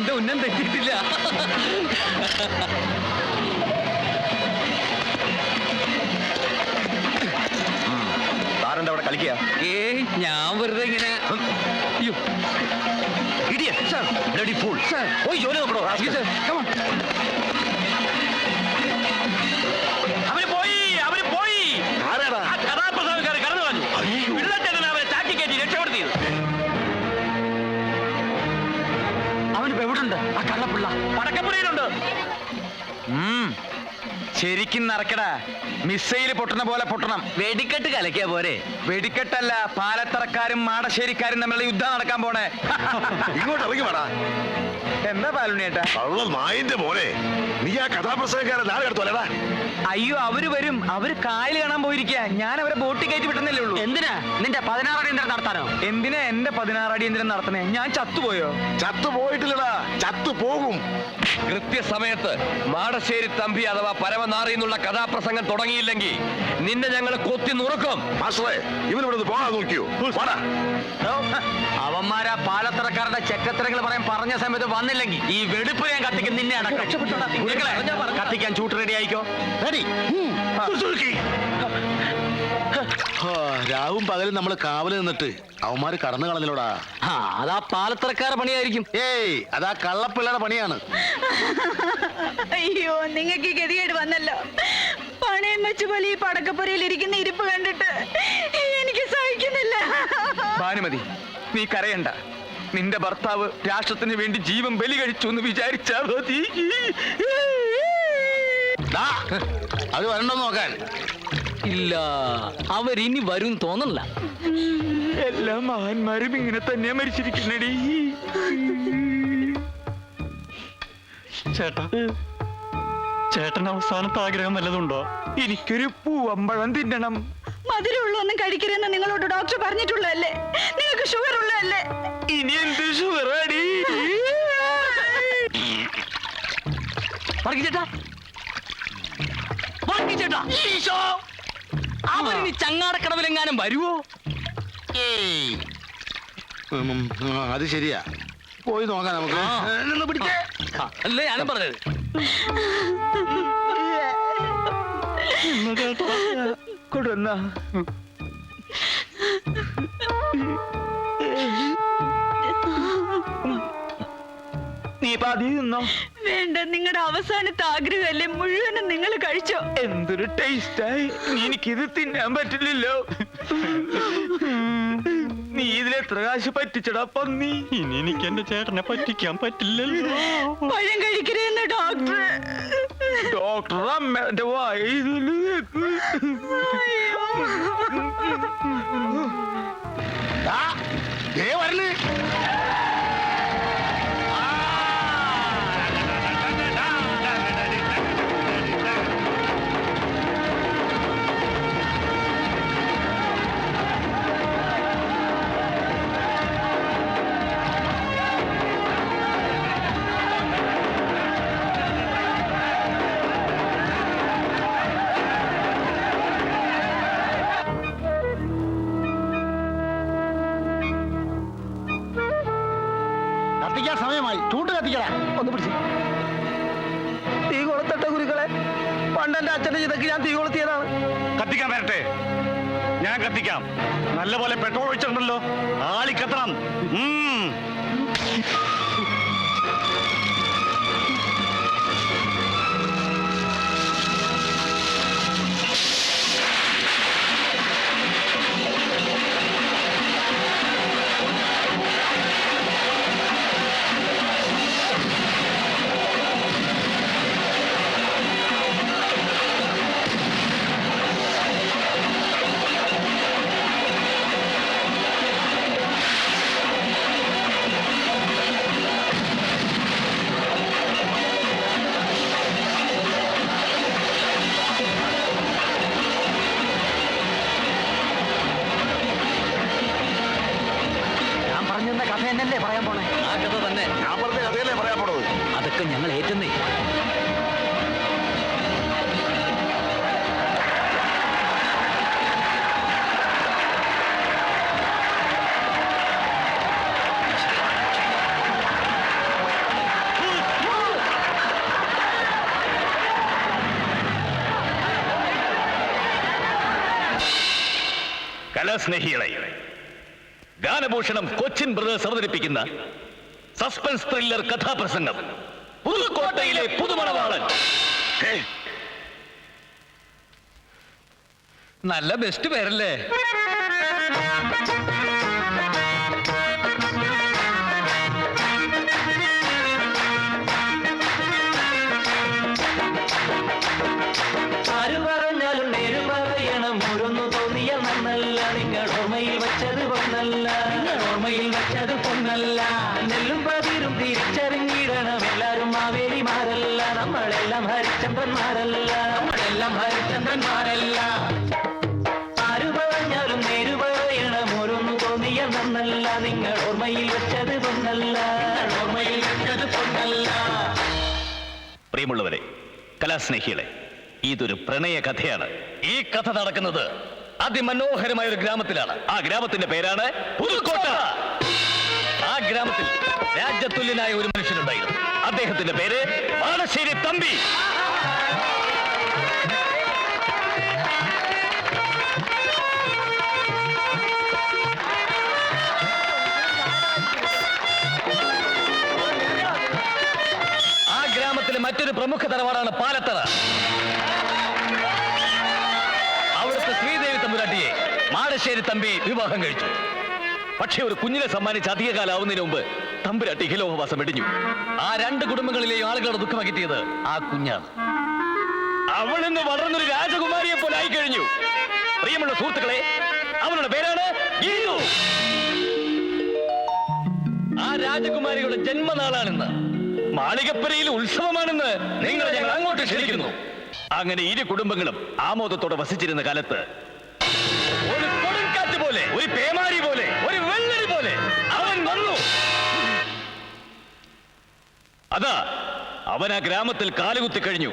എന്റെ ഉന്നം തെറ്റിയിട്ടില്ല. താരെന്താ അവിടെ കളിക്കുക? ഞാൻ വെറുതെ ഇങ്ങനെ. പോയി ജോലി നോക്കണോ? അവര് പോയി. ആരാടാ? കഥാപ്രസംഗക്കാരെ കടന്നു കളഞ്ഞു. പിള്ളേറ്റനെ അവരെ ചാക്കി കയറ്റി രക്ഷപ്പെടുത്തിയത്. അവനിപ്പോ എവിടുണ്ട്? ആ കള്ളപ്പിള്ള പടക്കപ്പുറയിലുണ്ട്. ശരിക്കും നടക്കടാ. മിസൈല് പൊട്ടണ പോലെ പൊട്ടണം. വെടിക്കെട്ട് കലക്കിയ പോരെ? വെടിക്കെട്ടല്ല, പാലത്തറക്കാരും മാടശ്ശേരിക്കാരും തമ്മിലുള്ള യുദ്ധം നടക്കാൻ പോണേ. ഇങ്ങോട്ട് ഇറങ്ങി വേടാ. എന്താ പാലുണ്ണിയേട്ടാ? നായിന്റെ മോനെ, നീ ആ കഥാപ്രസംഗക്കാരൻ നാളെ എടുത്തോലടാ. അയ്യോ, അവര് വരും. അവര് കായൽ കാണാൻ പോയിരിക്കുക. ഞാൻ അവരെ ബോട്ടിൽ കയറ്റി വിട്ടുന്നല്ലേ ഉള്ളൂ. എന്തിനാ നിന്റെ 16 അടിയന്തരം നടത്താനോ? എന്തിനാ എന്റെ 16 അടിയന്തരം നടത്തണേ? ഞാൻ ചത്തുപോയോ? ചത്തുപോയിട്ടില്ലടാ, ചത്തുപോകും. കൃത്യസമയത്ത് മാടശ്ശേരി തമ്പി അഥവാ പരമനാറി എന്നുള്ള കഥാപ്രസംഗം തുടങ്ങിയില്ലെങ്കിൽ നിന്നെ ഞങ്ങൾ കൊത്തി നുറുക്കും. മാസ്റ്ററെ, ഇവനിവിടെ പോകാൻ നോക്കിയോ? അവന്മാരാ പാലത്തറക്കാരുടെ ചെക്കത്തരങ്ങൾ പറയാൻ പറഞ്ഞ സമയത്ത് വന്നില്ലെങ്കിൽ ഈ വെടിപ്പ് ഞാൻ കത്തിക്കും. നിന്നെ അടക്കം കത്തിക്കാൻ ചൂട്ട് റെഡി ആയിക്കോ. രാവും പകലും നമ്മൾ കാവല് നിന്നിട്ട് അവന്മാര് കടന്നു കളഞ്ഞിലോടാ. അതാ പാലത്തറക്കാരുടെ പണിയായിരിക്കും. ഏയ്, അതാ കള്ളപ്പിള്ളയുടെ പണിയാണ്. അയ്യോ, നിങ്ങൾക്ക് ഈ ഗതികേട് വന്നല്ലോ. പണയം വെച്ച് പോലെ ഈ പടക്കപ്പുരയിൽ ഇരിക്കുന്ന ഇരിപ്പ് കണ്ടിട്ട് എനിക്ക് സഹിക്കുന്നില്ല. ഭാനുമതി, നീ കരയണ്ട. നിന്റെ ഭർത്താവ് രാഷ്ട്രത്തിന് വേണ്ടി ജീവൻ ബലി കഴിച്ചു എന്ന് വിചാരിച്ചാ മതി. അത് വരണ്ടോ നോക്കാൻ? ഇല്ല, അവരിനി വരും തോന്നല്ല. എല്ലാ മഹാന്മാരും ഇങ്ങനെ തന്നെയാ മരിച്ചിരിക്കുന്നടി. ചേട്ടൻ അവസാനത്തെ ആഗ്രഹം വല്ലതുണ്ടോ? എനിക്കൊരു പൂവമ്പഴം തിന്നണം. മധുരമുള്ളൊന്നും കഴിക്കരുതെന്ന് നിങ്ങളോട് ഡോക്ടർ പറഞ്ഞിട്ടുള്ളതല്ലേ? നിങ്ങൾക്ക് ഷുഗർ ഉള്ളതല്ലേ? ഇനി എന്ത് ഷുഗറാടി? അവരിനി ചങ്ങാടക്കടവിലെങ്ങാനും വരുവോ? അത് ശരിയാ, പോയി നോക്കാം നമുക്ക്. പിടിച്ചേ അല്ലേ ഞാനും പറഞ്ഞത്. കൊടുന്ന നീ പാതി നിന്നോ? വേണ്ട, നിങ്ങളുടെ അവസാനത്തെ ആഗ്രഹമല്ലേ, മുഴുവനും നിങ്ങൾ കഴിച്ചോ. എന്തൊരു ടേസ്റ്റായി. എനിക്കിത് തിന്നാൻ പറ്റില്ലല്ലോ. നീ ഇതിലെത്ര കാശ് പറ്റിച്ചടാ പന്നി? ഇനി എനിക്ക് എന്റെ ചേട്ടനെ പറ്റിക്കാൻ പറ്റില്ലല്ലോ. പഴം കഴിക്കരുതെന്ന് ഡോക്ടർ. ഡോക്ടർ അമ്മേന്റെ വായ വരല്. കത്തിക്കാൻ സമയമായി. ചൂട്ട് കത്തിക്കടാ. ഒന്ന് പിടിച്ച്. തീ കൊളുത്തട്ട ഗുരുക്കളെ. പണ്ടെന്റെ അച്ഛന്റെ ചിതക്ക് ഞാൻ തീ കൊളുത്തിയതാണ്. കത്തിക്കാൻ വരട്ടെ, ഞാൻ കത്തിക്കാം. നല്ലപോലെ പെട്രോൾ ഒഴിച്ചിട്ടുണ്ടല്ലോ, ആളി കത്തണം. കഥ എന്നല്ലേ പറയാൻ പോണേ? ആ കഥ തന്നെ. ഞാൻ പറഞ്ഞ കഥയല്ലേ പറയാൻ പോണത്. അതൊക്കെ ഞങ്ങൾ ഏറ്റുന്നേ. കലാസ്നേഹികളെ, ഗാനഭൂഷണം കൊച്ചിൻ ബ്രദേഴ്സ് അവതരിപ്പിക്കുന്ന സസ്പെൻസ് ത്രില്ലർ കഥാപ്രസംഗം പുതുക്കോട്ടയിലെ പുതുമണവാളൻ. നല്ല ബെസ്റ്റ് പേരല്ലേ? ആര് പറഞ്ഞാലും നേര് പറയണം. ഓരോന്നു തോന്നിയ നന്നല്ല, നിങ്ങൾ ഓർമ്മയിൽ വെച്ചത് പൊന്നല്ല, നിങ്ങൾ ഓർമ്മയിൽ വെച്ചത് പൊന്നല്ല. നെല്ലും പതിരും തിരിച്ചറിഞ്ഞിടണം. എല്ലാരും മാവേലിമാരല്ല, നമ്മളെല്ലാം ഹരിചന്ദ്രന്മാരല്ല, നമ്മളെല്ലാം ഹരിചന്ദ്രന്മാരല്ല. ആര് പറഞ്ഞാലും നേര് പറയണം. ഓരോന്നു തോന്നിയ നന്നല്ല, നിങ്ങൾ ഓർമ്മയിൽ വെച്ചത് പൊന്നല്ല, നിങ്ങൾ ഓർമ്മയിൽ വെച്ചത് പൊന്നല്ല. പ്രിയമുള്ളവരെ, കലാസ്നേഹികളെ, ഇതൊരു പ്രണയ കഥയാണ്. ഈ കഥ നടക്കുന്നത് അതിമനോഹരമായ ഒരു ഗ്രാമത്തിലാണ്. ആ ഗ്രാമത്തിന്റെ പേരാണ് പുതുക്കോട്ട. ആ ഗ്രാമത്തിൽ രാജ്യതുല്യനായ ഒരു മനുഷ്യനുണ്ടായിരുന്നു. അദ്ദേഹത്തിന്റെ പേര് മാടശ്ശേരി തമ്പി. ആ ഗ്രാമത്തിലെ മറ്റൊരു പ്രമുഖ തറവാടാണ് പാലത്തറ. അവിടുത്തെ ശ്രീദേവി തമ്പുരാട്ടിയെ മാടശ്ശേരി തമ്പി വിവാഹം കഴിച്ചു. പക്ഷേ ഒരു കുഞ്ഞിനെ സമ്മാനിച്ച് അധികകാലാവുന്നതിന് മുമ്പ് തമ്പുരാട്ടി ഇഹലോകവാസം വെടിഞ്ഞു. ആ രണ്ട് കുടുംബങ്ങളിലെയും ആളുകളുടെ ദുഃഖം അകറ്റിയത് ആ കുഞ്ഞാണ്. അവൾ ഇന്ന് വളർന്നൊരു രാജകുമാരിയെ പോലെ ആയിക്കഴിഞ്ഞു. പ്രിയമുള്ള സുഹൃത്തുക്കളെ, അവളുടെ പേരാണ് ഗീതു. ആ രാജകുമാരിയുടെ ജന്മനാളാണെന്ന്, മാളികപ്പുരയിൽ ഉത്സവമാണെന്ന് നിങ്ങളെ ഞങ്ങൾ അങ്ങോട്ട് ക്ഷണിക്കുന്നു. അങ്ങനെ ഇരു കുടുംബങ്ങളും ആമോദത്തോടെ വസിച്ചിരുന്ന കാലത്ത് ഒരു കൊടുങ്കാറ്റ് പോലെ, ഒരു പേമാരി പോലെ, ഒരു വെള്ളരി പോലെ അവൻ വന്നു. അതാ അവൻ ആ ഗ്രാമത്തിൽ കാലുകുത്തി കഴിഞ്ഞു.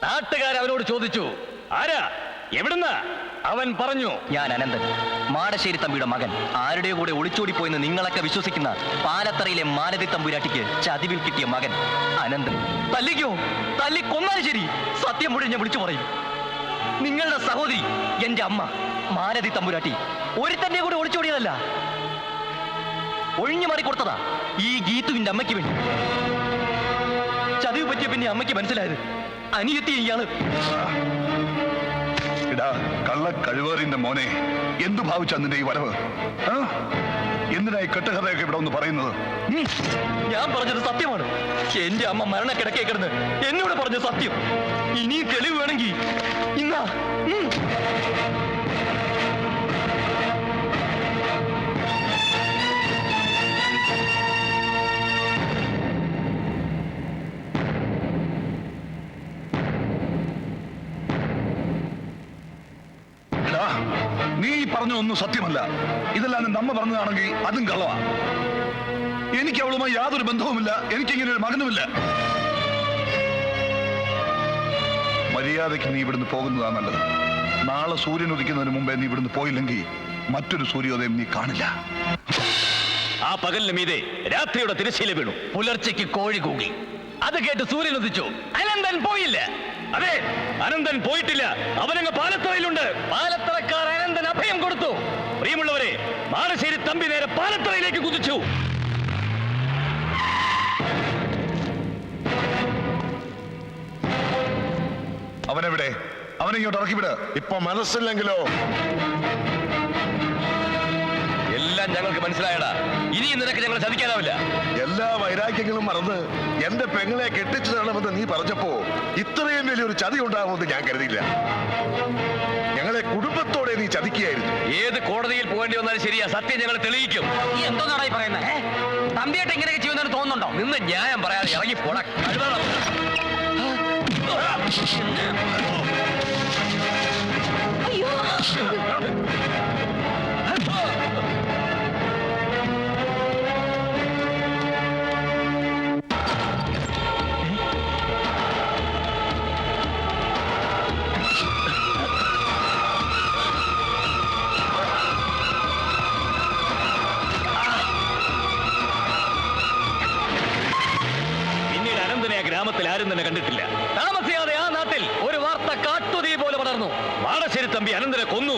നാട്ടുകാർ അവനോട് ചോദിച്ചു, ആരാ, എവിടുന്നാ? അവൻ പറഞ്ഞു, ഞാൻ അനന്തൻ, മാടശ്ശേരി തമ്പിയുടെ മകൻ. ആരുടെ കൂടെ ഒളിച്ചോടിപ്പോയെന്ന് നിങ്ങളൊക്കെ വിശ്വസിക്കുന്ന പാലത്തറയിലെ മാലതി തമ്പുരാട്ടിക്ക് ചതിവിൽ കിട്ടിയ മകൻ അനന്തൻ. തല്ലിക്കോ, തല്ലിക്കൊന്നാലും ശരി, സത്യം മുഴുവൻ ഞാൻ വിളിച്ചു പറയും. നിങ്ങളുടെ സഹോദരി, എന്റെ അമ്മ മാലതി തമ്പുരാട്ടി, ഒരുത്തന്റെ കൂടെ ഒളിച്ചോടിയതല്ല, ഒഴിഞ്ഞു മാറി കൊടുത്തതാ ഈ ഗീതുവിന്റെ അമ്മയ്ക്ക് വേണ്ടി. ചതിവ് പറ്റിയ പിന്നെ അമ്മയ്ക്ക് മനസ്സിലായത് അനിയത്തി ഇയാള്. കള്ള കഴിവേറിന്റെ മോനെ, എന്തു ഭാവിച്ച നിന്റെ ഈ വരവ്? എന്തിനായി കെട്ടുകഥയൊക്കെ ഇവിടെ ഒന്ന് പറയുന്നത്? ഞാൻ പറഞ്ഞത് സത്യമാണ്. എന്റെ അമ്മ മരണക്കിടക്കേ കിടന്ന് എന്നോട് പറഞ്ഞ സത്യം. ഇനിയും തെളിവ് വേണമെങ്കിൽ ഇന്നാ. നീ പറഞ്ഞൊന്നും സത്യമല്ല. ഇതെല്ലാം നിന്റെ അമ്മ പറഞ്ഞതാണെങ്കിൽ അതും കള്ളവാ. എനിക്ക് അവളുമായി യാതൊരു ബന്ധവുമില്ല. എനിക്കിങ്ങനെ ഒരു മകനുമില്ല. മര്യാദയ്ക്ക് നീ ഇവിടുന്ന് പോകുന്നതാ നല്ലത്. നാളെ സൂര്യൻ ഉദിക്കുന്നതിന് മുമ്പേ നീ ഇവിടുന്ന് പോയില്ലെങ്കിൽ മറ്റൊരു സൂര്യോദയം നീ കാണില്ല. ആ പകലിന് മീതെ രാത്രിയുടെ തിരശ്ശീല വീണു. പുലർച്ചയ്ക്ക് കോഴി കൂകി. അത് കേട്ട് സൂര്യൻ ഉദിച്ചു. അനന്തൻ പോയില്ല. അതെ, അനന്തൻ പോയിട്ടില്ല. അവനങ്ങ് പാലത്തറയിലുണ്ട്. പാലത്തറക്കാർ അനന്തൻ അഭയം കൊടുത്തു. പ്രിയമുള്ളവരെ, മാടശ്ശേരി തമ്പി നേരെ പാലത്തറയിലേക്ക് കുതിച്ചു. അവനെവിടെ? അവനെ ഇങ്ങോട്ട് ഇറക്കിവിട്. ഇപ്പൊ മനസ്സില്ലെങ്കിലോ? എല്ലാം ഞങ്ങൾക്ക് മനസ്സിലായടാ. ഇനിയും നിനക്ക് ഞങ്ങളെ ചതിക്കാനാവില്ല. എല്ലാ വൈരാഗ്യങ്ങളും മറന്ന് എന്റെ പെങ്ങളെ കെട്ടിച്ചു തരണമെന്ന് നീ പറഞ്ഞപ്പോ ഇത്രയും വലിയൊരു ചതി ഉണ്ടാകുമെന്ന് ഞാൻ കരുതിയില്ല. ഞങ്ങളെ കുടുംബത്തോടെ നീ ചതിക്കുകയായിരുന്നു. ഏത് കോടതിയിൽ പോകേണ്ടി വന്നാലും ശരിയാ, സത്യം ഞങ്ങൾ തെളിയിക്കും. നീ എന്തോ നാടായി പറയുന്നത്? തമ്പിയായിട്ട് ഇങ്ങനെയൊക്കെ ചെയ്യുന്നതിന് തോന്നുന്നുണ്ടോ? നിന്ന് ന്യായം പറയാതെ ഇറങ്ങി പോടാ. അയ്യോ, പിന്നീട് അനന്തനെ ആ ഗ്രാമത്തിൽ ആരും തന്നെ കണ്ടിട്ടില്ല. താമസിയാതെ ആ നാട്ടിൽ ഒരു വാർത്ത മാടശ്ശേരി തമ്പി അനന്തനെ കൊന്നു.